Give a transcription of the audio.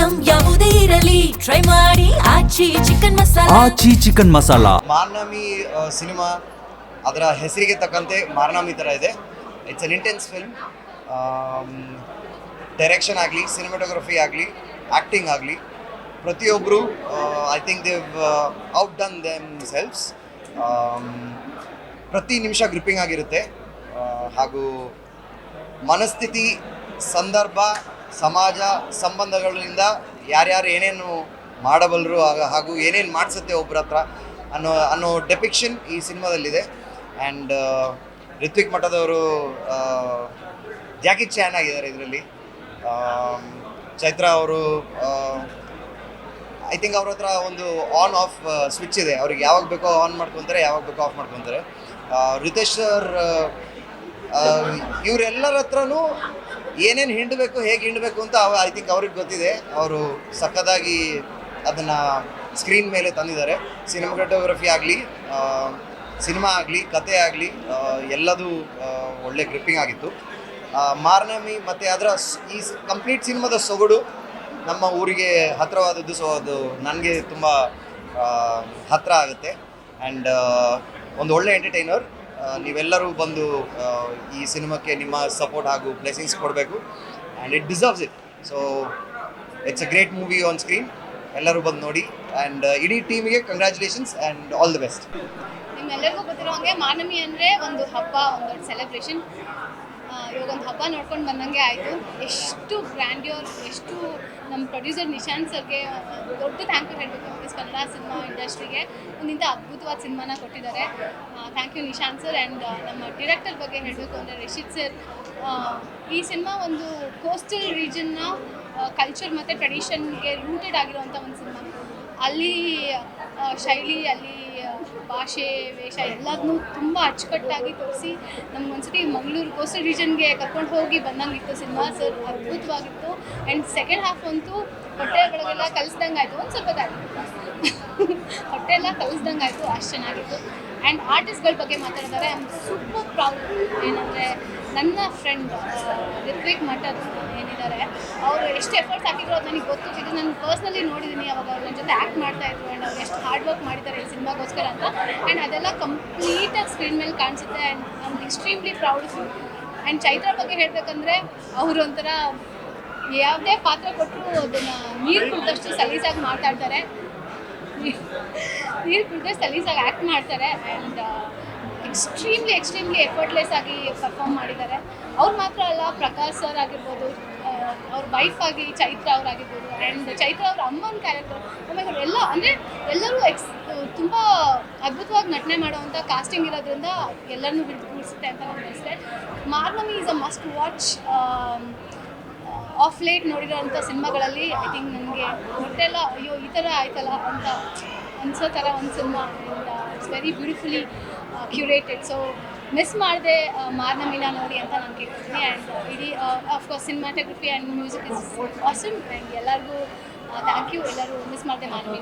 Item ಯಾವುದೇ ಇರಲಿ try ಮಾಡಿ ಆಚಿ ಚಿಕನ್ ಮಸಾಲಾ. ಮಾರ್ನಾಮಿ ಸಿನಿಮಾ ಅದರ ಹೆಸರಿಗೆ ತಕ್ಕಂತೆ ಮಾರ್ನಾಮಿ ಥರ ಇದೆ. It's an intense film. Direction ಆಗಲಿ, ಸಿನಿಮಾಟೋಗ್ರಫಿ ಆಗಲಿ, ಆ್ಯಕ್ಟಿಂಗ್ ಆಗಲಿ, ಪ್ರತಿಯೊಬ್ಬರು I think they've outdone themselves. ಪ್ರತಿ ನಿಮಿಷ ಗ್ರಿಪ್ಪಿಂಗ್ ಆಗಿರುತ್ತೆ. ಹಾಗೂ ಮನಸ್ಥಿತಿ, ಸಂದರ್ಭ, ಸಮಾಜ, ಸಂಬಂಧಗಳಿಂದ ಯಾರ್ಯಾರು ಏನೇನು ಮಾಡಬಲ್ಲರು ಹಾಗೂ ಏನೇನು ಮಾಡಿಸುತ್ತೆ ಒಬ್ಬರ ಹತ್ರ ಅನ್ನೋ ಡೆಪಿಕ್ಷನ್ ಈ ಸಿನಿಮಾದಲ್ಲಿದೆ. ಆ್ಯಂಡ್ ರಿತ್ವಿಕ್ ಮಠದವರು ಜಾಕಿ ಚಾನ್ ಆಗಿದ್ದಾರೆ ಇದರಲ್ಲಿ. ಚೈತ್ರ ಅವರು ಐ ಥಿಂಕ್ ಅವ್ರ ಹತ್ರ ಒಂದು ಆನ್ ಆಫ್ ಸ್ವಿಚ್ ಇದೆ. ಅವ್ರಿಗೆ ಯಾವಾಗ ಬೇಕೋ ಆನ್ ಮಾಡ್ಕೊತಾರೆ, ಯಾವಾಗ ಬೇಕೋ ಆಫ್ ಮಾಡ್ಕೊತಾರೆ. ರಿತೇಶ್ ಸರ್ ಇವರೆಲ್ಲರ ಹತ್ರನೂ ಏನೇನು ಹಿಂಡಬೇಕು, ಹೇಗೆ ಹಿಂಡಬೇಕು ಅಂತ ಐ ಥಿಂಕ್ ಅವ್ರಿಗೆ ಗೊತ್ತಿದೆ. ಅವರು ಸಖತ್ತಾಗಿ ಅದನ್ನು ಸ್ಕ್ರೀನ್ ಮೇಲೆ ತಂದಿದ್ದಾರೆ. ಸಿನಿಮಾಟೋಗ್ರಫಿ ಆಗಲಿ, ಸಿನಿಮಾ ಆಗಲಿ, ಕತೆ ಆಗಲಿ, ಎಲ್ಲದೂ ಒಳ್ಳೆ ಗ್ರಿಪ್ಪಿಂಗ್ ಆಗಿತ್ತು. ಮಾರ್ನಾಮಿ ಮತ್ತು ಅದರ ಈ ಕಂಪ್ಲೀಟ್ ಸಿನಿಮಾದ ಸೊಗಡು ನಮ್ಮ ಊರಿಗೆ ಹತ್ತಿರವಾದದ್ದು. ಸೊ ಅದು ನನಗೆ ತುಂಬ ಹತ್ತಿರ ಆಗುತ್ತೆ. ಆ್ಯಂಡ್ ಒಂದು ಒಳ್ಳೆ ಎಂಟರ್ಟೈನರ್. ನೀವೆಲ್ಲರೂ ಬಂದು ಈ ಸಿನಿಮಾಕ್ಕೆ ನಿಮ್ಮ ಸಪೋರ್ಟ್ ಹಾಗೂ ಬ್ಲೆಸ್ಸಿಂಗ್ಸ್ ಕೊಡಬೇಕು. And it deserves it. So it's a great movie on screen. ಎಲ್ಲರೂ ಬಂದು ನೋಡಿ. ಆ್ಯಂಡ್ ಇಡೀ ಟೀಮಿಗೆ congratulations and all the best. ನಿಮ್ಮೆಲ್ಲರಿಗೂ ಗೊತ್ತಿರೋ ಹಾಗೆ ಮಾರ್ನಮಿ ಅಂದರೆ ಒಂದು ಹಬ್ಬ, ಒಂದು ದೊಡ್ಡ ಸೆಲೆಬ್ರೇಷನ್. ಇವಾಗ ಒಂದು ಹಬ್ಬ ನೋಡ್ಕೊಂಡು ಬಂದಂಗೆ ಆಯಿತು. ಎಷ್ಟು ಗ್ರ್ಯಾಂಡ್ಯೂರ್, ಎಷ್ಟು ನಮ್ಮ ಪ್ರೊಡ್ಯೂಸರ್ ನಿಶಾಂತ್ ಸರ್ಗೆ ದೊಡ್ಡ ಥ್ಯಾಂಕ್ ಯು ಹೇಳಬೇಕು. ಕನ್ನಡ ಸಿನಿಮಾ ಇಂಡಸ್ಟ್ರಿಗೆ ಒಂದಿಂಥ ಅದ್ಭುತವಾದ ಸಿನಿಮಾನ ಕೊಟ್ಟಿದ್ದಾರೆ. Thank you Nishant sir. And ನಮ್ಮ ಡಿರೆಕ್ಟರ್ ಬಗ್ಗೆ ಹೇಳಬೇಕು ಅಂದರೆ ರಿಷಿತ್ ಸರ್. ಈ ಸಿನಿಮಾ ಒಂದು ಕೋಸ್ಟಲ್ ರೀಜನ್ನ ಕಲ್ಚರ್ ಮತ್ತು ಟ್ರೆಡಿಷನ್ಗೆ ರೂಟೆಡ್ ಆಗಿರೋವಂಥ ಒಂದು ಸಿನಿಮಾ. ಅಲ್ಲಿ ಶೈಲಿ, ಅಲ್ಲಿ ಭಾಷೆ, ವೇಷ ಎಲ್ಲದನ್ನೂ ತುಂಬ ಅಚ್ಚುಕಟ್ಟಾಗಿ ತೋರಿಸಿ ನಮಗೊಂದ್ಸತಿ ಮಂಗಳೂರು ಕೋಸ್ಟಲ್ ರೀಜನ್ಗೆ ಕರ್ಕೊಂಡು ಹೋಗಿ ಬಂದಂಗಿತ್ತು ಸಿನಿಮಾ. ಸರ್ ಅದ್ಭುತವಾಗಿತ್ತು. ಆ್ಯಂಡ್ ಸೆಕೆಂಡ್ ಹಾಫ್ ಅಂತೂ ಹೊಟ್ಟೆಗಳಿಗೆಲ್ಲ ಕಲಿಸ್ದಂಗೆ ಆಯಿತು. ಒಂದು ಸ್ವಲ್ಪ ಹೊಟ್ಟೆ ಎಲ್ಲ ಕಲಿಸ್ದಂಗೆ ಆಯಿತು. ಅಷ್ಟು ಚೆನ್ನಾಗಿತ್ತು. ಆ್ಯಂಡ್ ಆರ್ಟಿಸ್ಟ್ಗಳ ಬಗ್ಗೆ ಮಾತಾಡಿದ್ದಾರೆ. I am super proud. ಏನಂದರೆ ನನ್ನ ಫ್ರೆಂಡ್ ರಿತ್ವಿಕ್ ಮಠದ್ ಏನಿದ್ದಾರೆ, ಅವರು ಎಷ್ಟು ಎಫರ್ಟ್ಸ್ ಹಾಕಿದ್ರು ಅದು ನನಗೆ ಗೊತ್ತು. ಇದು ನಾನು ಪರ್ಸ್ನಲಿ ನೋಡಿದ್ದೀನಿ. ಅವಾಗ ಅವ್ರು ನನ್ನ ಜೊತೆ ಆ್ಯಕ್ಟ್ ಮಾಡ್ತಾಯಿದ್ರು. ಆ್ಯಂಡ್ ಅವ್ರು ಎಷ್ಟು ಹಾರ್ಡ್ ವರ್ಕ್ ಮಾಡಿದ್ದಾರೆ ಈ ಸಿನಿಮಾಗೋಸ್ಕರ ಅಂತ. ಆ್ಯಂಡ್ ಅದೆಲ್ಲ ಕಂಪ್ಲೀಟಾಗಿ ಸ್ಕ್ರೀನ್ ಮೇಲೆ ಕಾಣಿಸುತ್ತೆ. And I am extremely proud. And Chaitra ಬಗ್ಗೆ ಹೇಳಬೇಕಂದ್ರೆ ಅವರು ಒಂಥರ ಯಾವುದೇ ಪಾತ್ರ ಕೊಟ್ಟರು ಅದನ್ನು ನೀರು ಕುಡಿದಷ್ಟು ಸಲೀಸಾಗಿ ಮಾತಾಡ್ತಾರೆ. ನೀರು ಕುಡಿದಷ್ಟು ಸಲೀಸಾಗಿ ಆ್ಯಕ್ಟ್ ಮಾಡ್ತಾರೆ. ಆ್ಯಂಡ್ ಎಕ್ಸ್ಟ್ರೀಮ್ಲಿ ಎಫರ್ಟ್ಲೆಸ್ ಆಗಿ ಪರ್ಫಾರ್ಮ್ ಮಾಡಿದ್ದಾರೆ. ಅವ್ರು ಮಾತ್ರ ಅಲ್ಲ, ಪ್ರಕಾಶ್ ಸರ್ ಆಗಿರ್ಬೋದು, ಅವ್ರ ವೈಫ್ ಆಗಿ ಚೈತ್ರ ಅವರಾಗಿರ್ಬೋದು, ಆ್ಯಂಡ್ ಚೈತ್ರ ಅವ್ರ ಅಮ್ಮನ ಕ್ಯಾರೆಕ್ಟರ್, ಆಮೇಲೆ ಎಲ್ಲ ಅಂದರೆ ಎಲ್ಲರೂ ತುಂಬ ಅದ್ಭುತವಾಗಿ ನಟನೆ ಮಾಡೋವಂಥ ಕಾಸ್ಟಿಂಗ್ ಇರೋದ್ರಿಂದ ಎಲ್ಲರನ್ನೂ ಹಿಡಿದು ಕೂರಿಸುತ್ತೆ ಅಂತ ನನಗೆ ಅನಿಸುತ್ತೆ. Marnami is a must watch. Of late ನೋಡಿರೋಂಥ ಸಿನಿಮಾಗಳಲ್ಲಿ ಐ ಥಿಂಕ್ ನನಗೆ ಹೊಟ್ಟೆಲ್ಲ ಅಯ್ಯೋ ಈ ಥರ ಆಯ್ತಲ್ಲ ಅಂತ ಅನಿಸೋ ಥರ ಒಂದು cinema. And it's very beautifully curated. So miss ಮಾಡದೆ ಮಾರ್ನಮಿನ ನೋಡಿ ಅಂತ ನಾನು ಕೇಳ್ತೀನಿ. ಆ್ಯಂಡ್ ಇಡೀ of course cinematography and music is awesome. And ಎಲ್ಲರಿಗೂ ಥ್ಯಾಂಕ್ ಯು. ಎಲ್ಲರೂ ಮಿಸ್ ಮಾಡದೆ ಮಾರ್ನಮಿ.